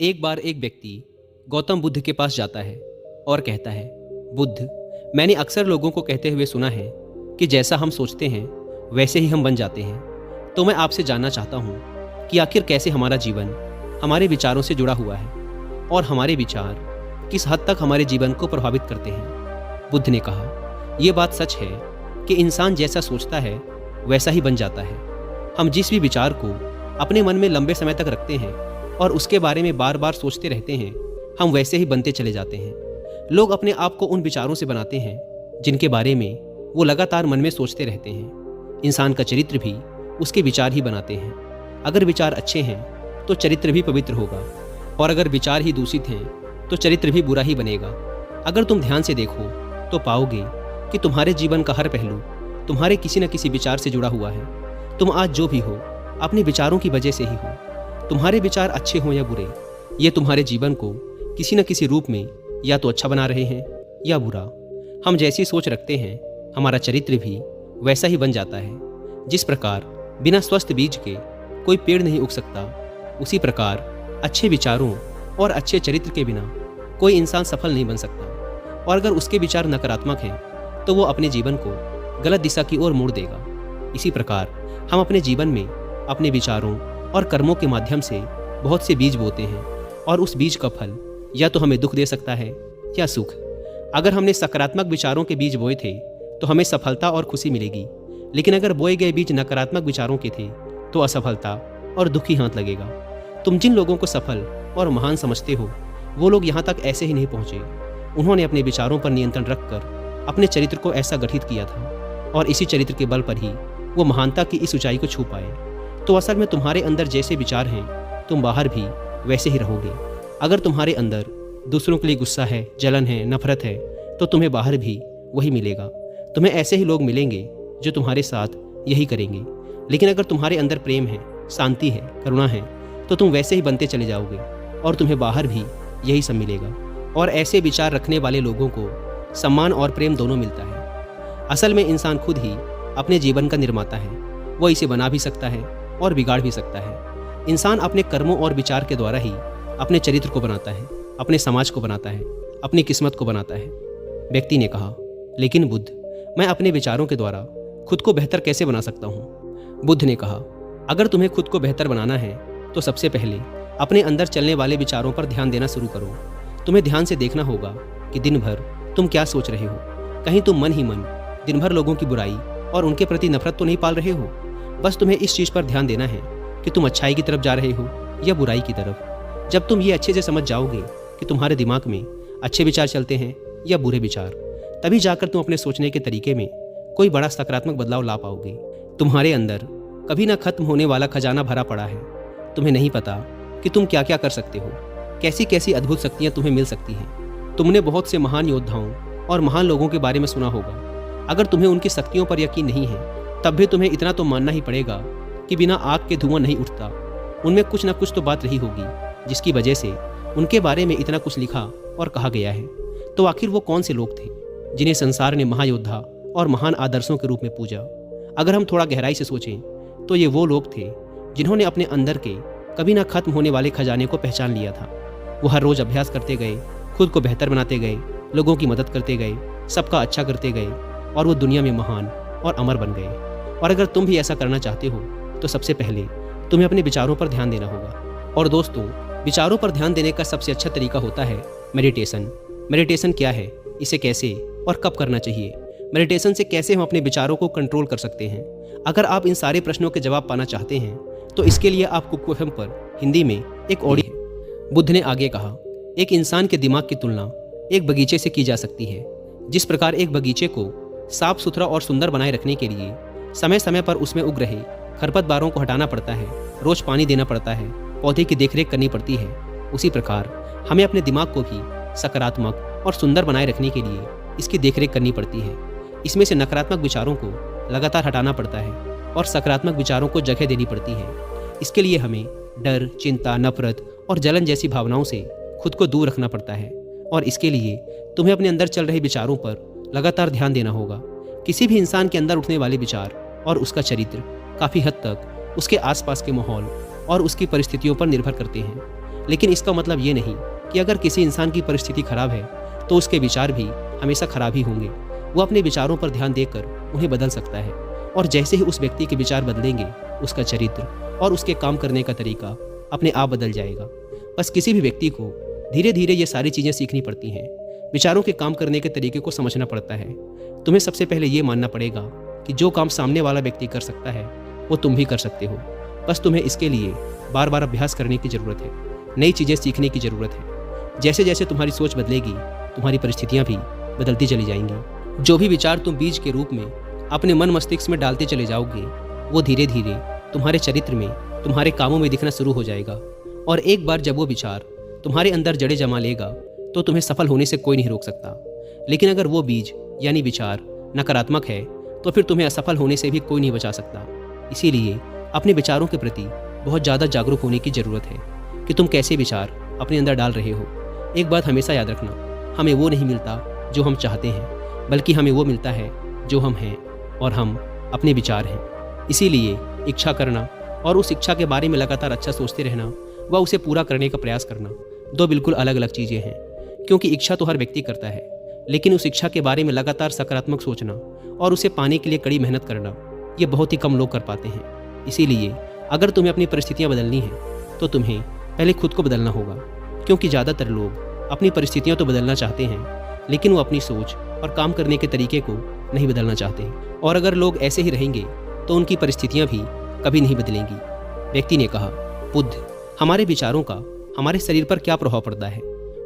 एक बार एक व्यक्ति गौतम बुद्ध के पास जाता है और कहता है, बुद्ध, मैंने अक्सर लोगों को कहते हुए सुना है कि जैसा हम सोचते हैं वैसे ही हम बन जाते हैं। तो मैं आपसे जानना चाहता हूँ कि आखिर कैसे हमारा जीवन हमारे विचारों से जुड़ा हुआ है और हमारे विचार किस हद तक हमारे जीवन को प्रभावित करते हैं। बुद्ध ने कहा, यह बात सच है कि इंसान जैसा सोचता है वैसा ही बन जाता है। हम जिस भी विचार को अपने मन में लंबे समय तक रखते हैं और उसके बारे में बार बार सोचते रहते हैं, हम वैसे ही बनते चले जाते हैं। लोग अपने आप को उन विचारों से बनाते हैं जिनके बारे में वो लगातार मन में सोचते रहते हैं। इंसान का चरित्र भी उसके विचार ही बनाते हैं। अगर विचार अच्छे हैं तो चरित्र भी पवित्र होगा, और अगर विचार ही दूषित हैं तो चरित्र भी बुरा ही बनेगा। अगर तुम ध्यान से देखो तो पाओगे कि तुम्हारे जीवन का हर पहलू तुम्हारे किसी न किसी विचार से जुड़ा हुआ है। तुम आज जो भी हो अपने विचारों की वजह से ही हो। तुम्हारे विचार अच्छे हों या बुरे, ये तुम्हारे जीवन को किसी न किसी रूप में या तो अच्छा बना रहे हैं या बुरा। हम जैसी सोच रखते हैं हमारा चरित्र भी वैसा ही बन जाता है। जिस प्रकार बिना स्वस्थ बीज के कोई पेड़ नहीं उग सकता, उसी प्रकार अच्छे विचारों और अच्छे चरित्र के बिना कोई इंसान सफल नहीं बन सकता। और अगर उसके विचार नकारात्मक हैं तो वो अपने जीवन को गलत दिशा की ओर मोड़ देगा। इसी प्रकार हम अपने जीवन में अपने विचारों और कर्मों के माध्यम से बहुत से बीज बोते हैं, और उस बीज का फल या तो हमें दुख दे सकता है या सुख। अगर हमने सकारात्मक विचारों के बीज बोए थे तो हमें सफलता और खुशी मिलेगी, लेकिन अगर बोए गए बीज नकारात्मक विचारों के थे तो असफलता और दुख ही हाथ लगेगा। तुम जिन लोगों को सफल और महान समझते हो वो लोग यहाँ तक ऐसे ही नहीं पहुँचे। उन्होंने अपने विचारों पर नियंत्रण रखकर अपने चरित्र को ऐसा गठित किया था, और इसी चरित्र के बल पर ही वो महानता की इस ऊंचाई को छू पाए। तो असल में तुम्हारे अंदर जैसे विचार हैं तुम बाहर भी वैसे ही रहोगे। अगर तुम्हारे अंदर दूसरों के लिए गुस्सा है, जलन है, नफरत है, तो तुम्हें बाहर भी वही मिलेगा। तुम्हें ऐसे ही लोग मिलेंगे जो तुम्हारे साथ यही करेंगे। लेकिन अगर तुम्हारे अंदर प्रेम है, शांति है, करुणा है, तो तुम वैसे ही बनते चले जाओगे और तुम्हें बाहर भी यही सब मिलेगा। और ऐसे विचार रखने वाले लोगों को सम्मान और प्रेम दोनों मिलता है। असल में इंसान खुद ही अपने जीवन का निर्माता है। वो इसे बना भी सकता है और बिगाड़ भी सकता है। इंसान अपने कर्मों और विचार के द्वारा ही अपने चरित्र को बनाता है, अपने समाज को बनाता है, अपनी किस्मत को बनाता है। व्यक्ति ने कहा, लेकिन बुद्ध, मैं अपने विचारों के द्वारा खुद को बेहतर कैसे बना सकता हूँ? बुद्ध ने कहा, अगर तुम्हें खुद को बेहतर बनाना है तो सबसे पहले अपने अंदर चलने वाले विचारों पर ध्यान देना शुरू करो। तुम्हें ध्यान से देखना होगा कि दिन भर तुम क्या सोच रहे हो। कहीं तुम मन ही मन दिन भर लोगों की बुराई और उनके प्रति नफरत तो नहीं पाल रहे हो। बस तुम्हें इस चीज़ पर ध्यान देना है कि तुम अच्छाई की तरफ जा रहे हो या बुराई की तरफ। जब तुम ये अच्छे से समझ जाओगे कि तुम्हारे दिमाग में अच्छे विचार चलते हैं या बुरे विचार, तभी जाकर तुम अपने सोचने के तरीके में कोई बड़ा सकारात्मक बदलाव ला पाओगे। तुम्हारे अंदर कभी ना खत्म होने वाला खजाना भरा पड़ा है। तुम्हें नहीं पता कि तुम क्या क्या कर सकते हो, कैसी कैसी अद्भुत शक्तियाँ तुम्हें मिल सकती हैं। तुमने बहुत से महान योद्धाओं और महान लोगों के बारे में सुना होगा। अगर तुम्हें उनकी शक्तियों पर यकीन नहीं है तब भी तुम्हें इतना तो मानना ही पड़ेगा कि बिना आग के धुआं नहीं उठता। उनमें कुछ ना कुछ तो बात रही होगी जिसकी वजह से उनके बारे में इतना कुछ लिखा और कहा गया है। तो आखिर वो कौन से लोग थे जिन्हें संसार ने महायोद्धा और महान आदर्शों के रूप में पूजा? अगर हम थोड़ा गहराई से सोचें तो ये वो लोग थे जिन्होंने अपने अंदर के कभी ना खत्म होने वाले खजाने को पहचान लिया था। वो हर रोज़ अभ्यास करते गए, खुद को बेहतर बनाते गए, लोगों की मदद करते गए, सबका अच्छा करते गए, और वो दुनिया में महान और अमर बन गए। और अगर तुम भी ऐसा करना चाहते हो तो सबसे पहले तुम्हें अपने विचारों पर ध्यान देना होगा। और दोस्तों, विचारों पर ध्यान देने का सबसे अच्छा तरीका होता है मेडिटेशन। मेडिटेशन क्या है, इसे कैसे और कब करना चाहिए, मेडिटेशन से कैसे हम अपने विचारों को कंट्रोल कर सकते हैं? अगर आप इन सारे प्रश्नों के जवाब पाना चाहते हैं तो इसके लिए आप कुकू एफएम पर हिंदी में एक ऑडियो है। बुद्ध ने आगे कहा, एक इंसान के दिमाग की तुलना एक बगीचे से की जा सकती है। जिस प्रकार एक बगीचे को साफ सुथरा और सुंदर बनाए रखने के लिए समय समय पर उसमें उग रहे खरपतवारों को हटाना पड़ता है, रोज पानी देना पड़ता है, पौधे की देखरेख करनी पड़ती है, उसी प्रकार हमें अपने दिमाग को भी सकारात्मक और सुंदर बनाए रखने के लिए इसकी देखरेख करनी पड़ती है। इसमें से नकारात्मक विचारों को लगातार हटाना पड़ता है और सकारात्मक विचारों को जगह देनी पड़ती है। इसके लिए हमें डर, चिंता, नफरत और जलन जैसी भावनाओं से खुद को दूर रखना पड़ता है। और इसके लिए तुम्हें अपने अंदर चल रहे विचारों पर लगातार ध्यान देना होगा। किसी भी इंसान के अंदर उठने वाले विचार और उसका चरित्र काफ़ी हद तक उसके आसपास के माहौल और उसकी परिस्थितियों पर निर्भर करते हैं। लेकिन इसका मतलब ये नहीं कि अगर किसी इंसान की परिस्थिति खराब है तो उसके विचार भी हमेशा खराब ही होंगे। वो अपने विचारों पर ध्यान देकर उन्हें बदल सकता है, और जैसे ही उस व्यक्ति के विचार बदलेंगे, उसका चरित्र और उसके काम करने का तरीका अपने आप बदल जाएगा। बस किसी भी व्यक्ति को धीरे धीरे ये सारी चीज़ें सीखनी पड़ती हैं। विचारों के काम करने के तरीके को समझना पड़ता है। तुम्हें सबसे पहले ये मानना पड़ेगा कि जो काम सामने वाला व्यक्ति कर सकता है वो तुम भी कर सकते हो। बस तुम्हें इसके लिए बार बार अभ्यास करने की ज़रूरत है, नई चीज़ें सीखने की ज़रूरत है। जैसे जैसे तुम्हारी सोच बदलेगी, तुम्हारी परिस्थितियाँ भी बदलती चली जाएंगी। जो भी विचार तुम बीज के रूप में अपने मन मस्तिष्क में डालते चले जाओगे, वो धीरे धीरे तुम्हारे चरित्र में, तुम्हारे कामों में दिखना शुरू हो जाएगा। और एक बार जब वो विचार तुम्हारे अंदर जड़ें जमा लेगा तो तुम्हें सफल होने से कोई नहीं रोक सकता। लेकिन अगर वो बीज यानी विचार नकारात्मक है तो फिर तुम्हें असफल होने से भी कोई नहीं बचा सकता। इसीलिए अपने विचारों के प्रति बहुत ज़्यादा जागरूक होने की ज़रूरत है कि तुम कैसे विचार अपने अंदर डाल रहे हो। एक बात हमेशा याद रखना, हमें वो नहीं मिलता जो हम चाहते हैं, बल्कि हमें वो मिलता है जो हम हैं, और हम अपने विचार हैं। इसीलिए इच्छा करना और उस इच्छा के बारे में लगातार अच्छा सोचते रहना व उसे पूरा करने का प्रयास करना दो बिल्कुल अलग अलग चीज़ें हैं। क्योंकि इच्छा तो हर व्यक्ति करता है, लेकिन उस इच्छा के बारे में लगातार सकारात्मक सोचना और उसे पाने के लिए कड़ी मेहनत करना, ये बहुत ही कम लोग कर पाते हैं। इसीलिए अगर तुम्हें अपनी परिस्थितियाँ बदलनी हैं तो तुम्हें पहले खुद को बदलना होगा। क्योंकि ज़्यादातर लोग अपनी परिस्थितियाँ तो बदलना चाहते हैं, लेकिन वो अपनी सोच और काम करने के तरीके को नहीं बदलना चाहते। और अगर लोग ऐसे ही रहेंगे तो उनकी परिस्थितियाँ भी कभी नहीं बदलेंगी। व्यक्ति ने कहा, बुद्ध, हमारे विचारों का हमारे शरीर पर क्या प्रभाव पड़ता है?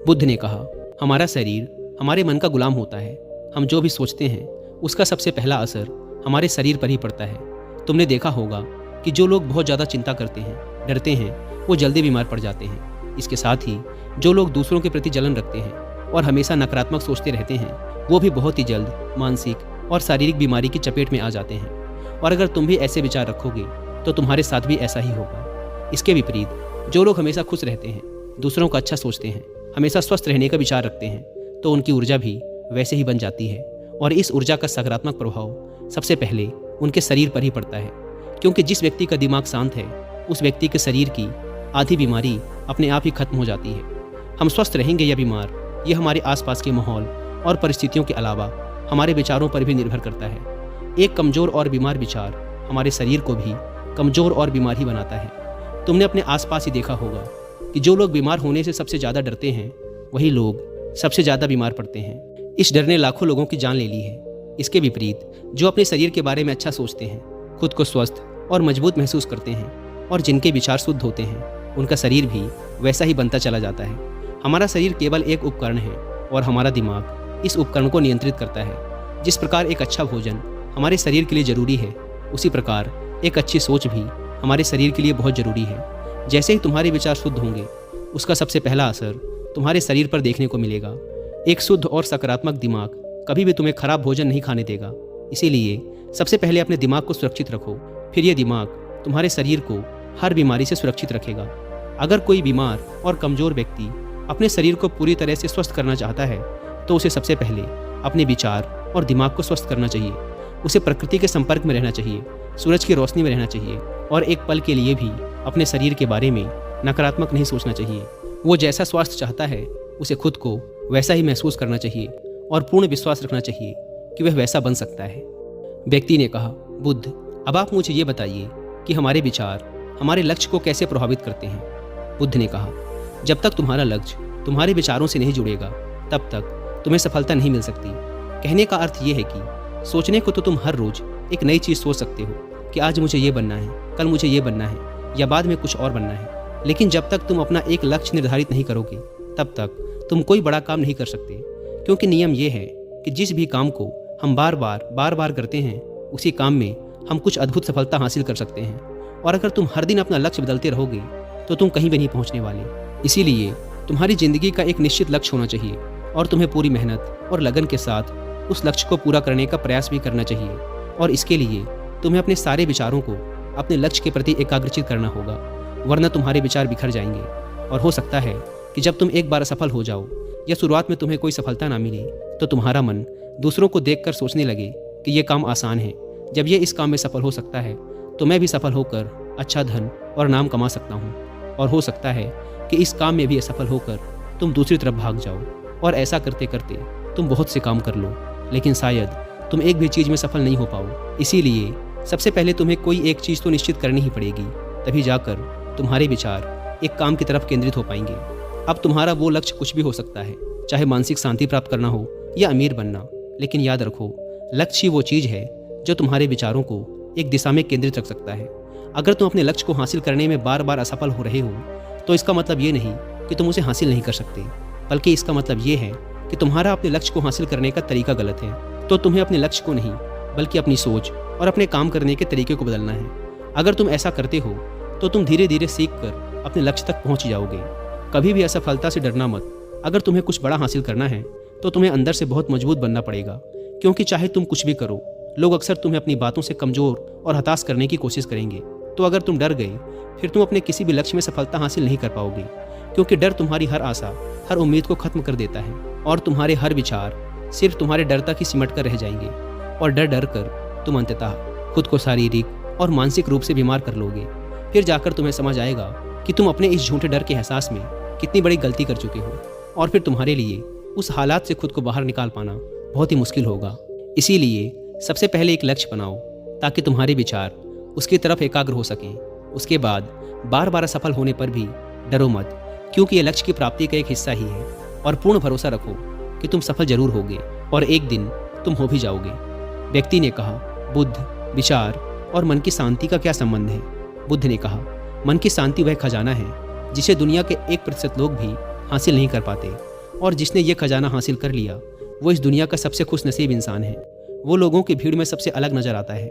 बुद्ध ने कहा, हमारा शरीर हमारे मन का गुलाम होता है। हम जो भी सोचते हैं उसका सबसे पहला असर हमारे शरीर पर ही पड़ता है। तुमने देखा होगा कि जो लोग बहुत ज़्यादा चिंता करते हैं, डरते हैं, वो जल्दी बीमार पड़ जाते हैं। इसके साथ ही जो लोग दूसरों के प्रति जलन रखते हैं और हमेशा नकारात्मक सोचते रहते हैं, वो भी बहुत ही जल्द मानसिक और शारीरिक बीमारी की चपेट में आ जाते हैं। और अगर तुम भी ऐसे विचार रखोगे तो तुम्हारे साथ भी ऐसा ही होगा। इसके विपरीत जो लोग हमेशा खुश रहते हैं, दूसरों का अच्छा सोचते हैं, हमेशा स्वस्थ रहने का विचार रखते हैं, तो उनकी ऊर्जा भी वैसे ही बन जाती है। और इस ऊर्जा का सकारात्मक प्रभाव सबसे पहले उनके शरीर पर ही पड़ता है। क्योंकि जिस व्यक्ति का दिमाग शांत है, उस व्यक्ति के शरीर की आधी बीमारी अपने आप ही खत्म हो जाती है। हम स्वस्थ रहेंगे या बीमार, ये हमारे आसपास के माहौल और परिस्थितियों के अलावा हमारे विचारों पर भी निर्भर करता है। एक कमज़ोर और बीमार विचार हमारे शरीर को भी कमज़ोर और बीमार ही बनाता है। तुमने अपने आसपास ही देखा होगा कि जो लोग बीमार होने से सबसे ज़्यादा डरते हैं, वही लोग सबसे ज़्यादा बीमार पड़ते हैं। इस डर ने लाखों लोगों की जान ले ली है। इसके विपरीत जो अपने शरीर के बारे में अच्छा सोचते हैं, खुद को स्वस्थ और मजबूत महसूस करते हैं, और जिनके विचार शुद्ध होते हैं, उनका शरीर भी वैसा ही बनता चला जाता है। हमारा शरीर केवल एक उपकरण है और हमारा दिमाग इस उपकरण को नियंत्रित करता है। जिस प्रकार एक अच्छा भोजन हमारे शरीर के लिए ज़रूरी है, उसी प्रकार एक अच्छी सोच भी हमारे शरीर के लिए बहुत ज़रूरी है। जैसे ही तुम्हारे विचार शुद्ध होंगे, उसका सबसे पहला असर तुम्हारे शरीर पर देखने को मिलेगा। एक शुद्ध और सकारात्मक दिमाग कभी भी तुम्हें खराब भोजन नहीं खाने देगा। इसीलिए सबसे पहले अपने दिमाग को सुरक्षित रखो, फिर ये दिमाग तुम्हारे शरीर को हर बीमारी से सुरक्षित रखेगा। अगर कोई बीमार और कमज़ोर व्यक्ति अपने शरीर को पूरी तरह से स्वस्थ करना चाहता है, तो उसे सबसे पहले अपने विचार और दिमाग को स्वस्थ करना चाहिए। उसे प्रकृति के संपर्क में रहना चाहिए, सूरज की रोशनी में रहना चाहिए, और एक पल के लिए भी अपने शरीर के बारे में नकारात्मक नहीं सोचना चाहिए। वो जैसा स्वास्थ्य चाहता है, उसे खुद को वैसा ही महसूस करना चाहिए और पूर्ण विश्वास रखना चाहिए कि वह वैसा बन सकता है। व्यक्ति ने कहा, बुद्ध, अब आप मुझे ये बताइए कि हमारे विचार हमारे लक्ष्य को कैसे प्रभावित करते हैं? बुद्ध ने कहा, जब तक तुम्हारा लक्ष्य तुम्हारे विचारों से नहीं जुड़ेगा, तब तक तुम्हें सफलता नहीं मिल सकती। कहने का अर्थ ये है कि सोचने को तो तुम हर रोज एक नई चीज़ सोच सकते हो कि आज मुझे ये बनना है, कल मुझे ये बनना है, या बाद में कुछ और बनना है। लेकिन जब तक तुम अपना एक लक्ष्य निर्धारित नहीं करोगे, तब तक तुम कोई बड़ा काम नहीं कर सकते। क्योंकि नियम ये है कि जिस भी काम को हम बार बार करते हैं, उसी काम में हम कुछ अद्भुत सफलता हासिल कर सकते हैं। और अगर तुम हर दिन अपना लक्ष्य बदलते रहोगे, तो तुम कहीं भी नहीं पहुंचने वाले। इसीलिए तुम्हारी ज़िंदगी का एक निश्चित लक्ष्य होना चाहिए, और तुम्हें पूरी मेहनत और लगन के साथ उस लक्ष्य को पूरा करने का प्रयास भी करना चाहिए। और इसके लिए तुम्हें अपने सारे विचारों को अपने लक्ष्य के प्रति एकाग्रचित करना होगा, वरना तुम्हारे विचार बिखर जाएंगे। और हो सकता है कि जब तुम एक बार असफल हो जाओ या शुरुआत में तुम्हें कोई सफलता ना मिले, तो तुम्हारा मन दूसरों को देखकर सोचने लगे कि ये काम आसान है। जब ये इस काम में सफल हो सकता है, तो मैं भी सफल होकर अच्छा धन और नाम कमा सकता हूँ। और हो सकता है कि इस काम में भी असफल होकर तुम दूसरी तरफ भाग जाओ और ऐसा करते करते तुम बहुत से काम कर लो, लेकिन शायद तुम एक भी चीज़ में सफल नहीं हो पाओ। इसीलिए सबसे पहले तुम्हें कोई एक चीज़ तो निश्चित करनी ही पड़ेगी, तभी जाकर तुम्हारे विचार एक काम की तरफ केंद्रित हो पाएंगे। अब तुम्हारा वो लक्ष्य कुछ भी हो सकता है, चाहे मानसिक शांति प्राप्त करना हो या अमीर बनना, लेकिन याद रखो लक्ष्य ही वो चीज़ है जो तुम्हारे विचारों को एक दिशा में केंद्रित रख सकता है। अगर तुम अपने लक्ष्य को हासिल करने में बार बार असफल हो रहे हो तो इसका मतलब ये नहीं कि तुम उसे हासिल नहीं कर सकते, बल्कि इसका मतलब ये है कि तुम्हारा अपने लक्ष्य को हासिल करने का तरीका गलत है। तो तुम्हें अपने लक्ष्य को नहीं बल्कि अपनी सोच और अपने काम करने के तरीके को बदलना है। अगर तुम ऐसा करते हो तो तुम धीरे धीरे सीख कर अपने लक्ष्य तक पहुंच जाओगे। कभी भी असफलता से डरना मत। अगर तुम्हें कुछ बड़ा हासिल करना है तो तुम्हें अंदर से बहुत मजबूत बनना पड़ेगा, क्योंकि चाहे तुम कुछ भी करो, लोग अक्सर तुम्हें अपनी बातों से कमज़ोर और हताश करने की कोशिश करेंगे। तो अगर तुम डर गए फिर तुम अपने किसी भी लक्ष्य में सफलता हासिल नहीं कर पाओगे, क्योंकि डर तुम्हारी हर आशा, हर उम्मीद को खत्म कर देता है और तुम्हारे हर विचार सिर्फ तुम्हारे डर तक ही सिमट कर रह जाएंगे। और डर डर कर तुम अंततः खुद को शारीरिक और मानसिक रूप से बीमार कर लोगे। फिर जाकर तुम्हें समझ आएगा कि तुम अपने इस झूठे डर के एहसास में कितनी बड़ी गलती कर चुके हो, और फिर तुम्हारे लिए उस हालात से खुद को बाहर निकाल पाना बहुत ही मुश्किल होगा। इसीलिए सबसे पहले एक लक्ष्य बनाओ ताकि तुम्हारे विचार उसकी तरफ एकाग्र हो सकें। उसके बाद बार बार असफल होने पर भी डरो मत, क्योंकि ये लक्ष्य की प्राप्ति का एक हिस्सा ही है। और पूर्ण भरोसा रखो कि तुम सफल जरूर होगे और एक दिन तुम हो भी जाओगे। व्यक्ति ने कहा, बुद्ध, विचार और मन की शांति का क्या संबंध है? बुद्ध ने कहा, मन की शांति वह खजाना है जिसे दुनिया के 1% लोग भी हासिल नहीं कर पाते, और जिसने ये खजाना हासिल कर लिया वो इस दुनिया का सबसे खुश नसीब इंसान है। वो लोगों की भीड़ में सबसे अलग नजर आता है।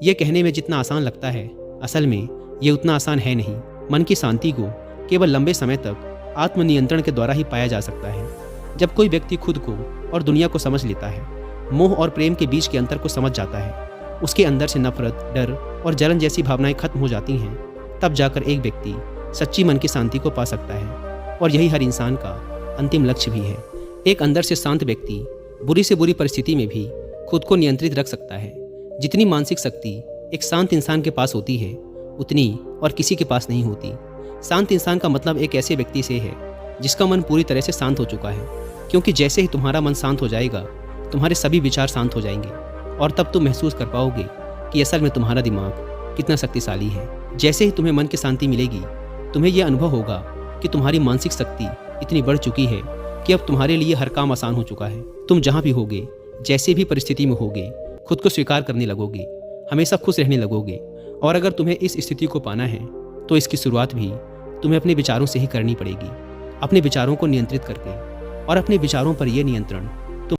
ये कहने में जितना आसान लगता है, असल में ये उतना आसान है नहीं। मन की शांति को केवल लंबे समय तक आत्मनियंत्रण के द्वारा ही पाया जा सकता है। जब कोई व्यक्ति खुद को और दुनिया को समझ लेता है, मोह और प्रेम के बीच के अंतर को समझ जाता है, उसके अंदर से नफरत, डर और जलन जैसी भावनाएं खत्म हो जाती हैं, तब जाकर एक व्यक्ति सच्ची मन की शांति को पा सकता है। और यही हर इंसान का अंतिम लक्ष्य भी है। एक अंदर से शांत व्यक्ति बुरी से बुरी परिस्थिति में भी खुद को नियंत्रित रख सकता है। जितनी मानसिक शक्ति एक शांत इंसान के पास होती है, उतनी और किसी के पास नहीं होती। शांत इंसान का मतलब एक ऐसे व्यक्ति से है जिसका मन पूरी तरह से शांत हो चुका है, क्योंकि जैसे ही तुम्हारा मन शांत हो जाएगा, तुम्हारे सभी विचार शांत हो जाएंगे, और तब तुम महसूस कर पाओगे कि असल में तुम्हारा दिमाग कितना शक्तिशाली है। जैसे ही तुम्हें मन की शांति मिलेगी, तुम्हें यह अनुभव होगा कि तुम्हारी मानसिक शक्ति इतनी बढ़ चुकी है कि अब तुम्हारे लिए हर काम आसान हो चुका है। तुम जहाँ भी होगे, जैसे भी परिस्थिति में होगे, खुद को स्वीकार करने लगोगे, हमेशा खुश रहने लगोगे। और अगर तुम्हें इस स्थिति को पाना है तो इसकी शुरुआत भी तुम्हें अपने विचारों से ही करनी पड़ेगी, अपने विचारों को नियंत्रित करके। और अपने विचारों पर यह नियंत्रण